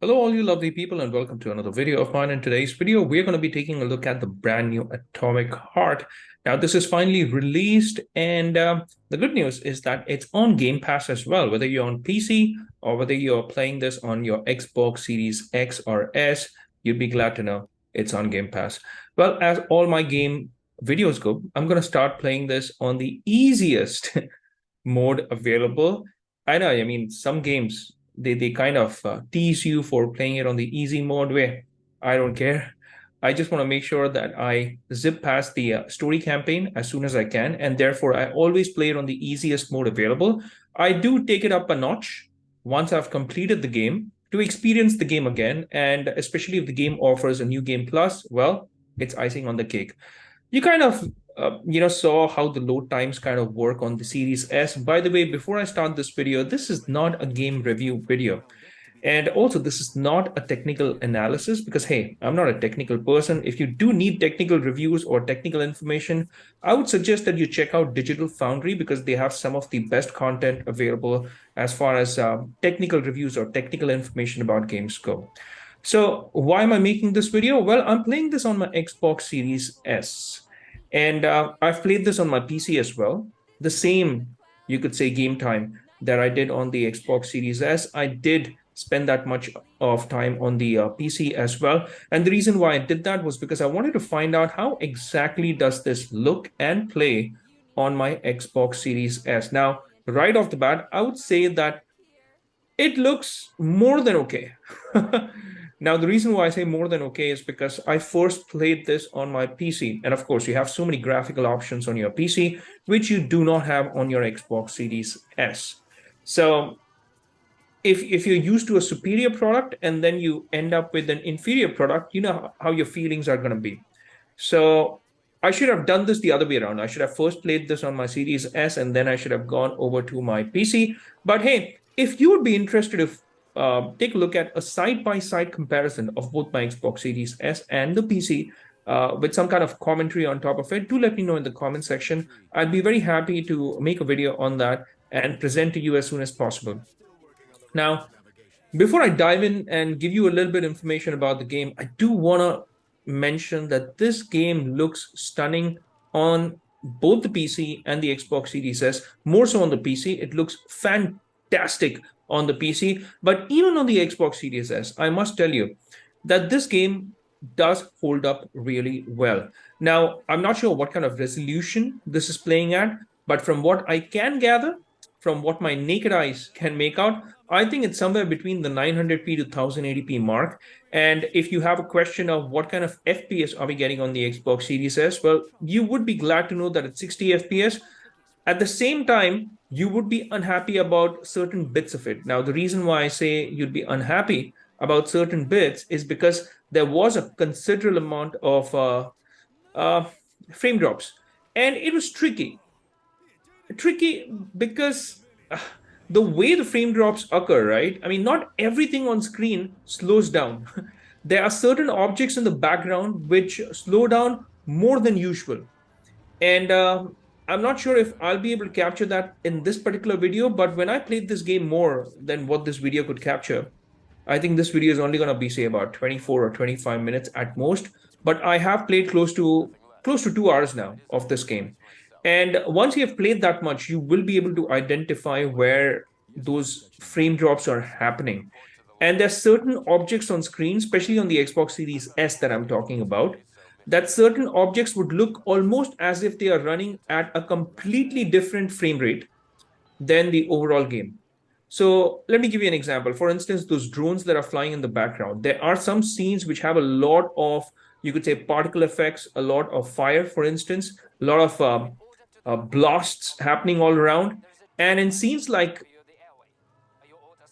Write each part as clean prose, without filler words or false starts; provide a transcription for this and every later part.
Hello, all you lovely people, and welcome to another video of mine. In today's video, we're going to be taking a look at the brand new Atomic Heart. Now, this is finally released, and the good news is that it's on Game Pass as well. Whether you're on PC or whether you're playing this on your Xbox Series X or S, you'd be glad to know it's on Game Pass. Well, as all my game videos go, I'm going to start playing this on the easiest mode available. I mean, some games they kind of tease you for playing it on the easy mode where I don't care. I just want to make sure that I zip past the story campaign as soon as I can, and therefore I always play it on the easiest mode available. I do take it up a notch once I've completed the game to experience the game again, and especially if the game offers a new game plus, well, it's icing on the cake. You kind of saw how the load times kind of work on the Series S. By the way, before I start this video, this is not a game review video. And also, this is not a technical analysis because, hey, I'm not a technical person. If you do need technical reviews or technical information, I would suggest that you check out Digital Foundry because they have some of the best content available as far as technical reviews or technical information about games go. So why am I making this video? Well, I'm playing this on my Xbox Series S. And I've played this on my PC as well. The same, you could say, game time that I did on the Xbox Series S. I did spend that much of time on the PC as well. And the reason why I did that was because I wanted to find out how exactly does this look and play on my Xbox Series S. Now, right off the bat, I would say that it looks more than okay. Now, the reason why I say more than okay is because I first played this on my PC. And of course, you have so many graphical options on your PC, which you do not have on your Xbox Series S. So if you're used to a superior product and then you end up with an inferior product, you know how your feelings are going to be. So I should have done this the other way around. I should have first played this on my Series S and then I should have gone over to my PC. But hey, if you would be interested to take a look at a side-by-side comparison of both my Xbox Series S and the PC with some kind of commentary on top of it, do let me know in the comment section. I'd be very happy to make a video on that and present to you as soon as possible. Now, before I dive in and give you a little bit information about the game, I do want to mention that this game looks stunning on both the PC and the Xbox Series S. More so on the PC, it looks fantastic on the PC. But even on the Xbox Series S, I must tell you that this game does hold up really well. Now, I'm not sure what kind of resolution this is playing at, but from what I can gather, from what my naked eyes can make out, I think it's somewhere between the 900p to 1080p mark. And if you have a question of what kind of FPS are we getting on the Xbox Series S, well, you would be glad to know that it's 60 FPS. At the same time, you would be unhappy about certain bits of it. Now, the reason why I say you'd be unhappy about certain bits is because there was a considerable amount of frame drops. And it was tricky. Tricky because the way the frame drops occur, right? I mean, not everything on screen slows down. There are certain objects in the background which slow down more than usual. And I'm not sure if I'll be able to capture that in this particular video, but when I played this game more than what this video could capture, I think this video is only going to be, say, about 24 or 25 minutes at most. But I have played close to 2 hours now of this game. And once you have played that much, you will be able to identify where those frame drops are happening. And there's certain objects on screen, especially on the Xbox Series S that I'm talking about, that certain objects would look almost as if they are running at a completely different frame rate than the overall game. So let me give you an example. For instance, those drones that are flying in the background, there are some scenes which have a lot of, you could say, particle effects, a lot of fire, for instance, a lot of blasts happening all around. And in scenes like,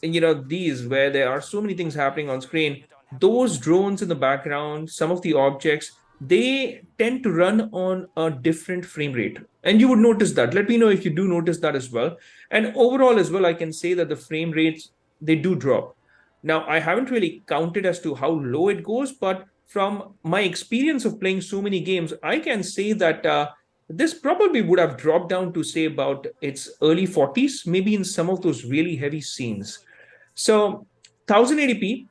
these where there are so many things happening on screen, those drones in the background, some of the objects, they tend to run on a different frame rate. And you would notice that. Let me know if you do notice that as well. And overall as well, I can say that the frame rates, they do drop. Now, I haven't really counted as to how low it goes, but from my experience of playing so many games, I can say that this probably would have dropped down to, say, about its early 40s, maybe in some of those really heavy scenes. So 1080p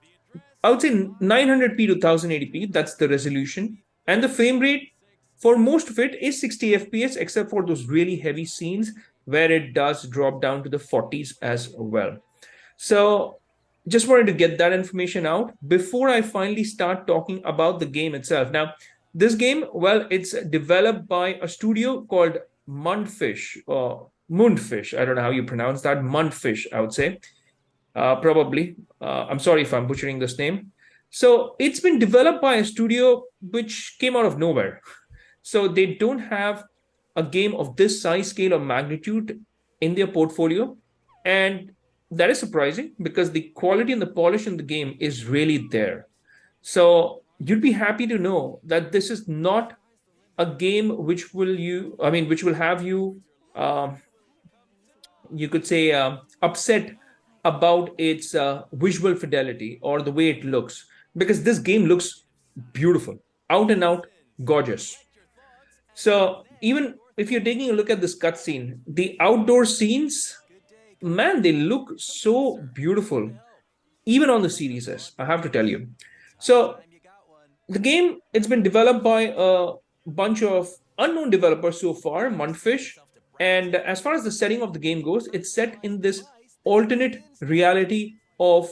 I would say 900p to 1080p. That's the resolution. And the frame rate for most of it is 60 FPS, except for those really heavy scenes where it does drop down to the 40s as well. So just wanted to get that information out before I finally start talking about the game itself. Now, this game, well, it's developed by a studio called Mundfish or Mundfish. I don't know how you pronounce that. Mundfish, I would say. Probably. I'm sorry if I'm butchering this name. So it's been developed by a studio which came out of nowhere. So they don't have a game of this size, scale, or magnitude in their portfolio. And that is surprising because the quality and the polish in the game is really there. So you'd be happy to know that this is not a game which will have you, um, you could say, upset about its visual fidelity or the way it looks, because this game looks beautiful, out and out gorgeous. So even if you're taking a look at this cutscene, the outdoor scenes, man, they look so beautiful, even on the Series S, I have to tell you. So the game, it's been developed by a bunch of unknown developers so far, Mundfish. And as far as the setting of the game goes, it's set in this alternate reality of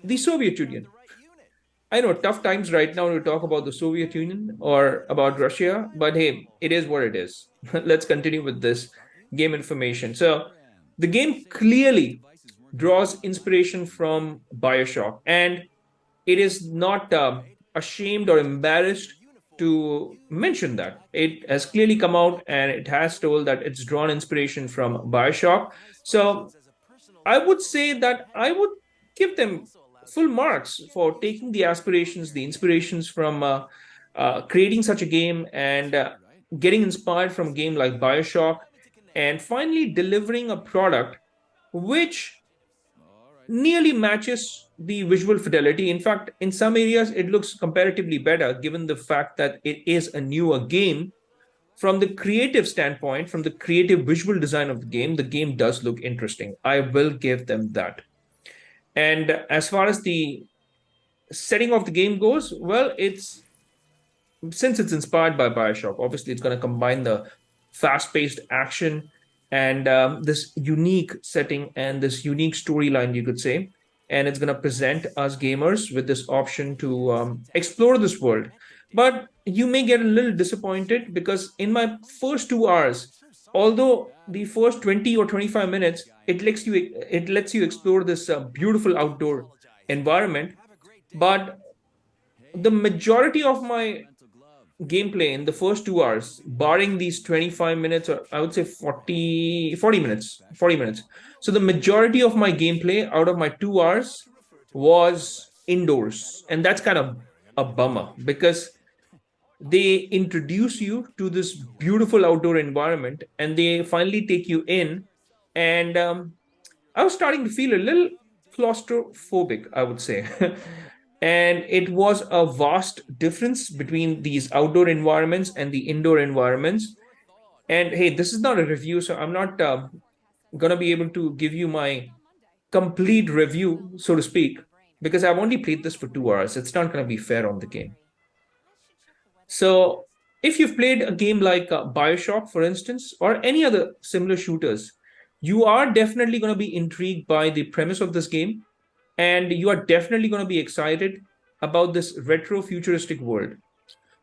the Soviet Union. I know, tough times right now to talk about the Soviet Union or about Russia, but hey, it is what it is. Let's continue with this game information. So, the game clearly draws inspiration from BioShock, and it is not ashamed or embarrassed to mention that. It has clearly come out and it has told that it's drawn inspiration from BioShock. So, I would say that I would give them full marks for taking the inspirations from creating such a game and getting inspired from a game like Bioshock, and finally delivering a product which nearly matches the visual fidelity. In fact, in some areas, it looks comparatively better given the fact that it is a newer game. From the creative standpoint, from the creative visual design of the game does look interesting. I will give them that. And as far as the setting of the game goes, well, it's since it's inspired by Bioshock, obviously it's going to combine the fast-paced action and this unique setting and this unique storyline, you could say. And it's going to present us gamers with this option to explore this world. But you may get a little disappointed because in my first 2 hours, although the first 20 or 25 minutes, it lets you explore this beautiful outdoor environment, but the majority of my gameplay in the first 2 hours, barring these 25 minutes, or I would say 40 minutes. So the majority of my gameplay out of my 2 hours was indoors. And that's kind of a bummer because they introduce you to this beautiful outdoor environment and they finally take you in. And I was starting to feel a little claustrophobic, I would say. And it was a vast difference between these outdoor environments and the indoor environments. And hey, this is not a review, so I'm not going to be able to give you my complete review, so to speak, because I've only played this for 2 hours. It's not going to be fair on the game. So, if you've played a game like Bioshock, for instance, or any other similar shooters, you are definitely going to be intrigued by the premise of this game, and you are definitely going to be excited about this retro futuristic world.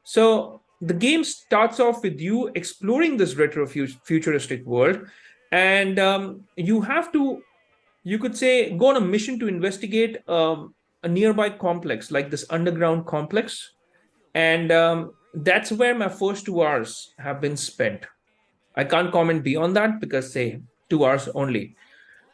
So, the game starts off with you exploring this retro futuristic world, and you have to, you could say, go on a mission to investigate a nearby complex, like this underground complex. And that's where my first 2 hours have been spent. I can't comment beyond that because, say, 2 hours only.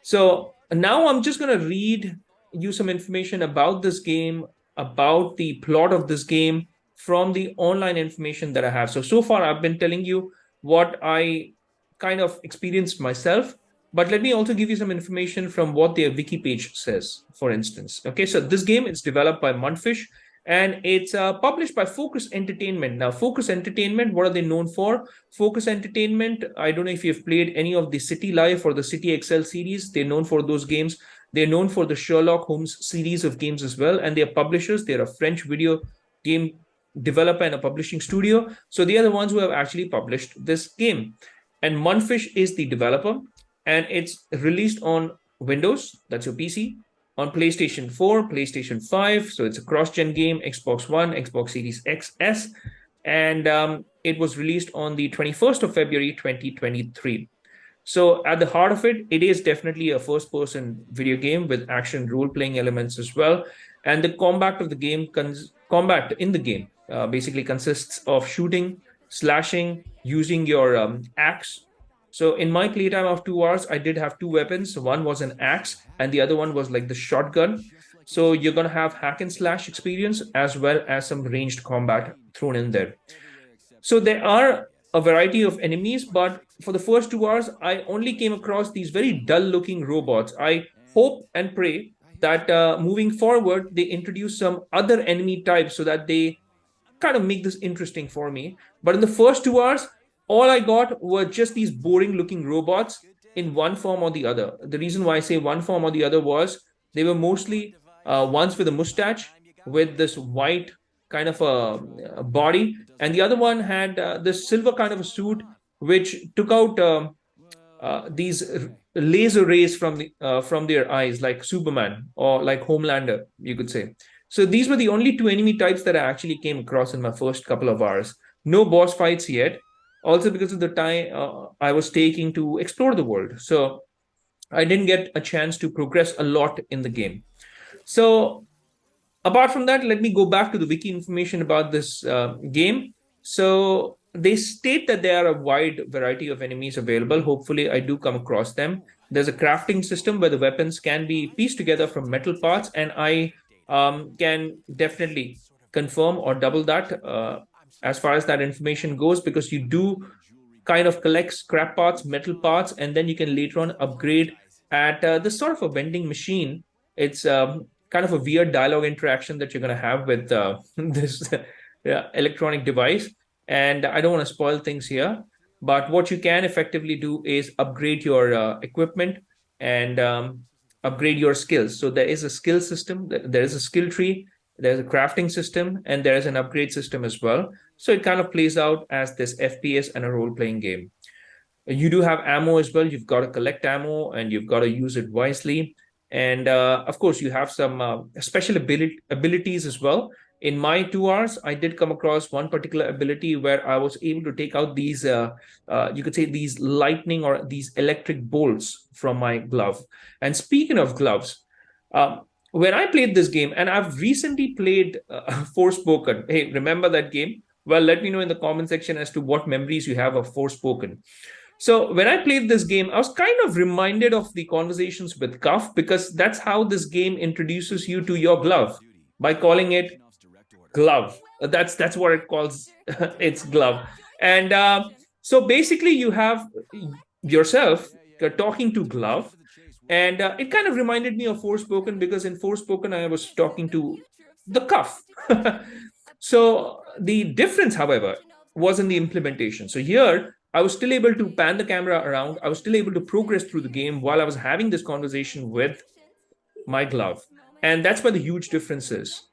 So now I'm just going to read you some information about this game, about the plot of this game from the online information that I have. So far, I've been telling you what I kind of experienced myself, but let me also give you some information from what their wiki page says, for instance. Okay, so this game is developed by Mundfish and it's published by Focus Entertainment. Now, Focus Entertainment, what are they known for? Focus Entertainment, I don't know if you've played any of the City Life or the City XL series. They're known for those games. They're known for the Sherlock Holmes series of games as well, and they are publishers. They're a French video game developer and a publishing studio. So they are the ones who have actually published this game. And Mundfish is the developer, and it's released on Windows, that's your PC, on PlayStation 4, PlayStation 5. So it's a cross-gen game, Xbox One, Xbox Series XS, and it was released on the 21st of February 2023. So at the heart of it, it is definitely a first-person video game with action role-playing elements as well. And the combat in the game basically consists of shooting, slashing, using your axe. So in my playtime of 2 hours, I did have two weapons. One was an axe, and the other one was like the shotgun. So you're gonna have hack and slash experience as well as some ranged combat thrown in there. So there are a variety of enemies, but for the first 2 hours, I only came across these very dull looking robots. I hope and pray that moving forward, they introduce some other enemy types so that they kind of make this interesting for me. But in the first 2 hours, all I got were just these boring looking robots in one form or the other. The reason why I say one form or the other was they were mostly ones with a mustache with this white kind of a body, and the other one had this silver kind of a suit which took out these laser rays from their eyes, like Superman or like Homelander, you could say. So these were the only two enemy types that I actually came across in my first couple of hours. No boss fights yet, also because of the time I was taking to explore the world. So I didn't get a chance to progress a lot in the game. So apart from that, let me go back to the wiki information about this game. So they state that there are a wide variety of enemies available. Hopefully, I do come across them. There's a crafting system where the weapons can be pieced together from metal parts, and I can definitely confirm or double that as far as that information goes, because you do kind of collect scrap parts, metal parts, and then you can later on upgrade at this sort of a vending machine. It's kind of a weird dialogue interaction that you're going to have with this electronic device. And I don't want to spoil things here, but what you can effectively do is upgrade your equipment and upgrade your skills. So there is a skill system, there is a skill tree, there's a crafting system, and there is an upgrade system as well. So it kind of plays out as this FPS and a role-playing game. You do have ammo as well. You've got to collect ammo and you've got to use it wisely. And of course, you have some special abilities as well. In my 2 hours, I did come across one particular ability where I was able to take out these, you could say, these lightning or these electric bolts from my glove. And speaking of gloves, when I played this game, and I've recently played Forspoken. Hey, remember that game? Well, let me know in the comment section as to what memories you have of Forspoken. So when I played this game, I was kind of reminded of the conversations with Cuff, because that's how this game introduces you to your glove by calling it glove. That's what it calls its glove. And so basically you have yourself talking to glove, and it kind of reminded me of Forspoken, because in Forspoken I was talking to the Cuff. So the difference, however, was in the implementation. So here I was still able to pan the camera around. I was still able to progress through the game while I was having this conversation with my glove. And that's where the huge difference is.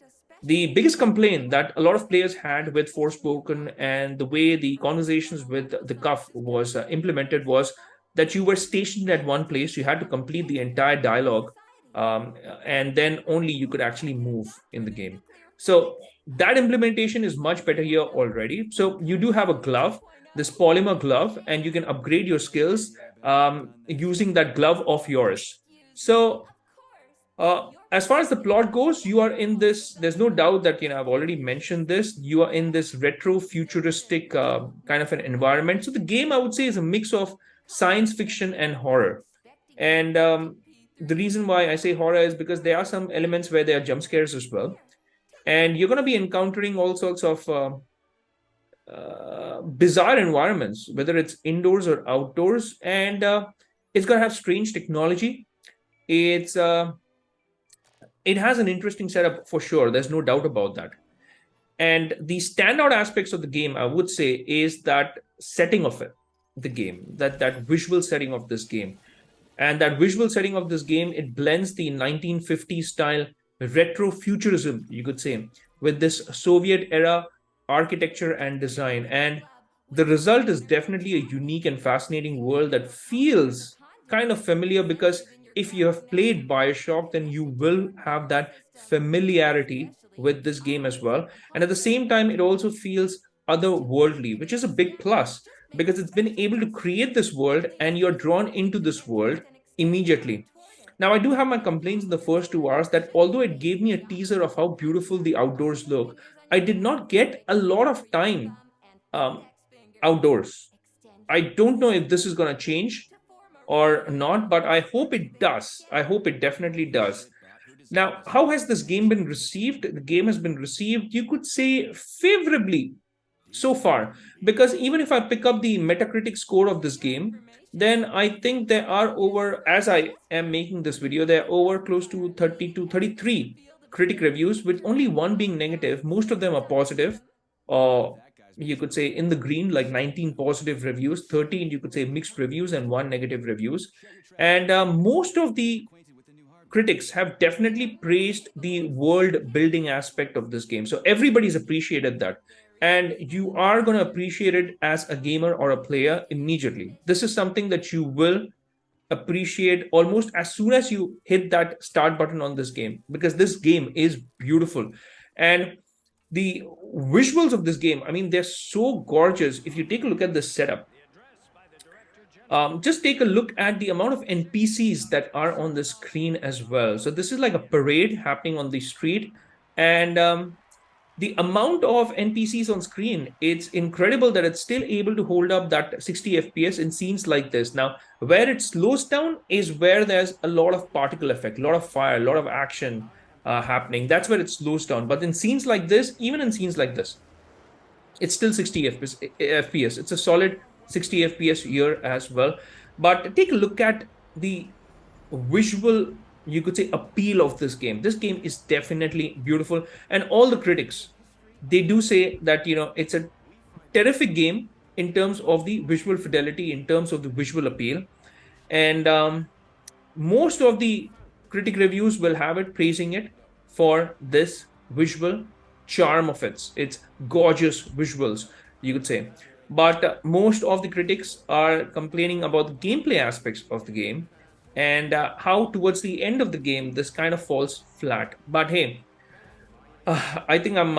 The biggest complaint that a lot of players had with Forspoken and the way the conversations with the Cuff was implemented was that you were stationed at one place. You had to complete the entire dialogue, and then only you could actually move in the game. So that implementation is much better here already. So you do have a glove, this polymer glove, and you can upgrade your skills using that glove of yours. So as far as the plot goes, you are in this, there's no doubt that, I've already mentioned this, you are in this retro-futuristic kind of an environment. So the game, I would say, is a mix of science fiction and horror. And the reason why I say horror is because there are some elements where there are jump scares as well. And you're going to be encountering all sorts of bizarre environments, whether it's indoors or outdoors. And it's going to have strange technology. It has an interesting setup for sure. There's no doubt about that. And the standout aspects of the game, I would say, is that setting of it, the game, that visual setting of this game. And that visual setting of this game, it blends the 1950s style retro-futurism, you could say, with this Soviet era architecture and design. And the result is definitely a unique and fascinating world that feels kind of familiar, because if you have played BioShock, then you will have that familiarity with this game as well. And at the same time, it also feels otherworldly, which is a big plus because it's been able to create this world and you're drawn into this world immediately. Now, I do have my complaints in the first 2 hours that although it gave me a teaser of how beautiful the outdoors look, I did not get a lot of time um, outdoors. I don't know if this is going to change or not, but I hope it does. I hope it definitely does. Now, how has this game been received? The game has been received, you could say, favorably so far, because even if I pick up the Metacritic score of this game, then I think there are over, as I am making this video, there are over close to 30 to 33 critic reviews, with only one being negative. Most of them are positive, or you could say in the green, like 19 positive reviews, 13 you could say mixed reviews, and one negative reviews. And most of the critics have definitely praised the world building aspect of this game. So everybody's appreciated that. And you are going to appreciate it as a gamer or a player immediately. This is something that you will appreciate almost as soon as you hit that start button on this game, because this game is beautiful. And the visuals of this game, I mean, they're so gorgeous. If you take a look at the setup, just take a look at the amount of NPCs that are on the screen as well. So this is like a parade happening on the street, and the amount of NPCs on screen, it's incredible that it's still able to hold up that 60 FPS in scenes like this. Now, where it slows down is where there's a lot of particle effect, a lot of fire, a lot of action happening. That's where it slows down. But in scenes like this, even in scenes like this, it's still 60 FPS. It's a solid 60 FPS here as well. But take a look at the visual, you could say, appeal of this game. This game is definitely beautiful. And all the critics, they do say that, it's a terrific game in terms of the visual fidelity, in terms of the visual appeal. And most of the critic reviews will have it praising it for this visual charm of its gorgeous visuals, you could say. But most of the critics are complaining about the gameplay aspects of the game, and how towards the end of the game this kind of falls flat. But hey, I think I'm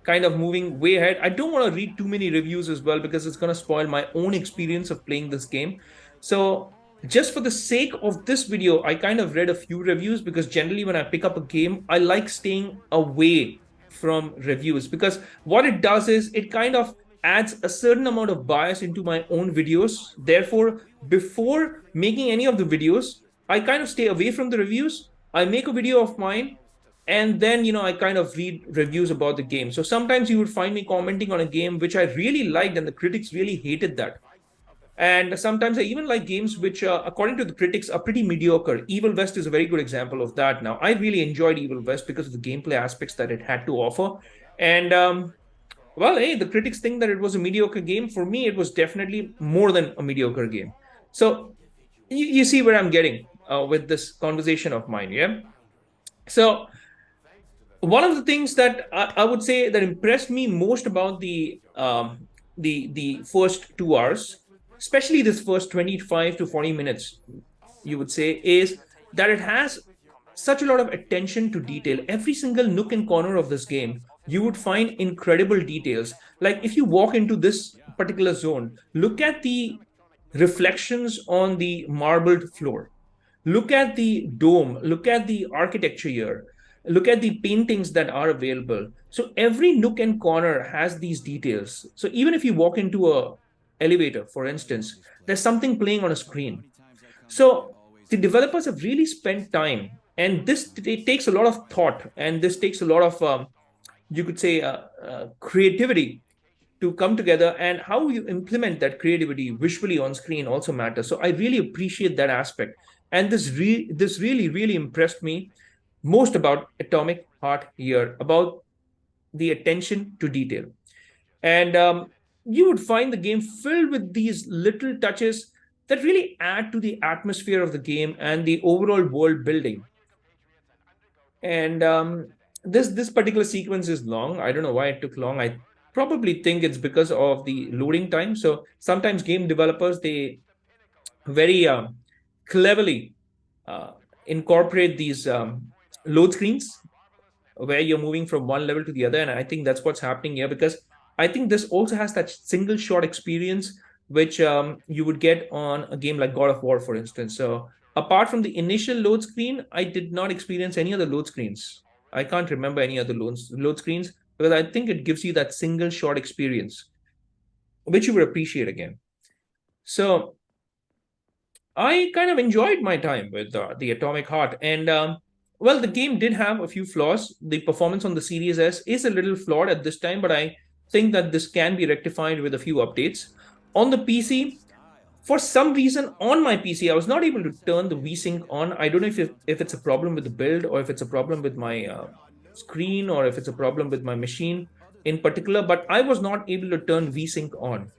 kind of moving way ahead. I don't want to read too many reviews as well, because it's going to spoil my own experience of playing this game. So just for the sake of this video, I kind of read a few reviews, because generally when I pick up a game, I like staying away from reviews, because what it does is it kind of adds a certain amount of bias into my own videos. Therefore, before making any of the videos, I kind of stay away from the reviews. I make a video of mine, and then I kind of read reviews about the game. So sometimes you would find me commenting on a game which I really liked and the critics really hated that. And sometimes I even like games which, according to the critics, are pretty mediocre. Evil West is a very good example of that. Now, I really enjoyed Evil West because of the gameplay aspects that it had to offer. And well, hey, the critics think that it was a mediocre game. For me, it was definitely more than a mediocre game. So you see where I'm getting with this conversation of mine, yeah? So one of the things that I would say that impressed me most about the first 2 hours, especially this first 25 to 40 minutes, you would say, is that it has such a lot of attention to detail. Every single nook and corner of this game, you would find incredible details. Like if you walk into this particular zone, look at the reflections on the marbled floor. Look at the dome, look at the architecture here, look at the paintings that are available. So every nook and corner has these details. So even if you walk into a elevator, for instance, there's something playing on a screen. So the developers have really spent time, and this it takes a lot of thought, and this takes a lot of you could say creativity to come together, and how you implement that creativity visually on screen also matters. So I really appreciate that aspect, and this really impressed me most about Atomic Heart here, about the attention to detail. And you would find the game filled with these little touches that really add to the atmosphere of the game and the overall world building. And this particular sequence is long. I don't know why it took long. I probably think it's because of the loading time. So sometimes game developers, they very cleverly uh, incorporate these load screens where you're moving from one level to the other. And I think that's what's happening here, because I think this also has that single shot experience which you would get on a game like God of War, for instance. So apart from the initial load screen, I did not experience any other load screens. I can't remember any other load screens, because I think it gives you that single shot experience, which you would appreciate again. So I kind of enjoyed my time with the Atomic Heart. And well, the game did have a few flaws. The performance on the Series S is a little flawed at this time, but I think that this can be rectified with a few updates. On the PC, for some reason, on my PC, I was not able to turn the VSync on. I don't know if it's a problem with the build, or if it's a problem with my screen, or if it's a problem with my machine in particular, but I was not able to turn VSync on.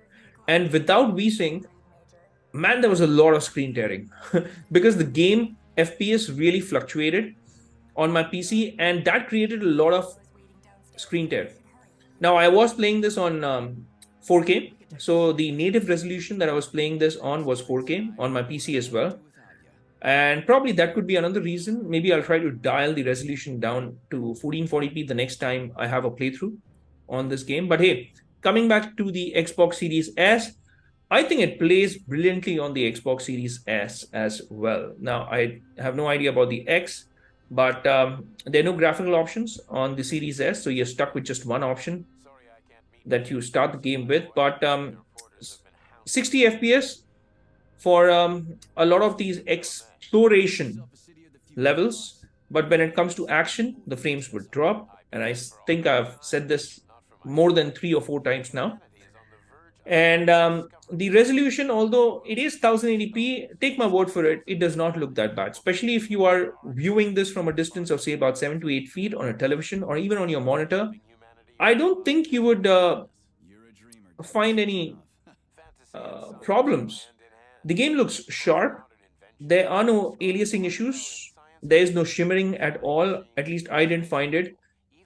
And without VSync, man, there was a lot of screen tearing because the game FPS really fluctuated on my PC, and that created a lot of screen tear. Now, I was playing this on 4K, so the native resolution that I was playing this on was 4K on my PC as well. And probably that could be another reason. Maybe I'll try to dial the resolution down to 1440p the next time I have a playthrough on this game. But hey, coming back to the Xbox Series S, I think it plays brilliantly on the Xbox Series S as well. Now, I have no idea about the X, but there are no graphical options on the Series S, so you're stuck with just one option that you start the game with. But 60 FPS for a lot of these exploration levels, but when it comes to action, the frames would drop. And I think I've said this more than 3 or 4 times now. And the resolution, although it is 1080p, take my word for it, it does not look that bad, especially if you are viewing this from a distance of, say, about 7 to 8 feet on a television or even on your monitor. I don't think you would find any problems. The game looks sharp. There are no aliasing issues. There is no shimmering at all. At least I didn't find it.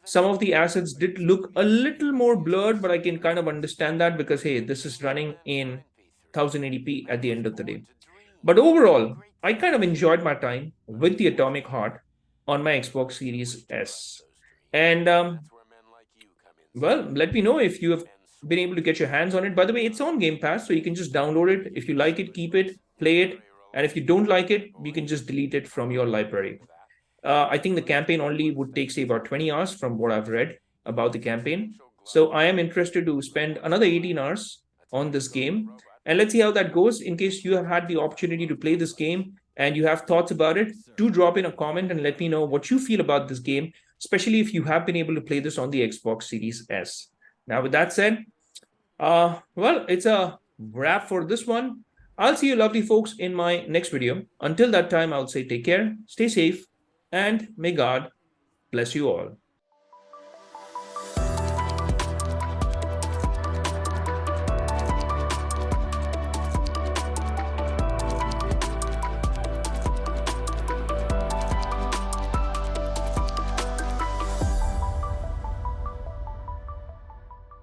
Some of the assets did look a little more blurred, but I can kind of understand that because, hey, this is running in 1080p at the end of the day. But overall, I kind of enjoyed my time with the Atomic Heart on my Xbox Series S. And, well, let me know if you have been able to get your hands on it. By the way, it's on Game Pass, so you can just download it. If you like it, keep it, play it. And if you don't like it, you can just delete it from your library. I think the campaign only would take, say, about 20 hours from what I've read about the campaign. So I am interested to spend another 18 hours on this game. And let's see how that goes. In case you have had the opportunity to play this game and you have thoughts about it, do drop in a comment and let me know what you feel about this game, especially if you have been able to play this on the Xbox Series S. Now, with that said, well, it's a wrap for this one. I'll see you lovely folks in my next video. Until that time, I'll say take care, stay safe, and may God bless you all.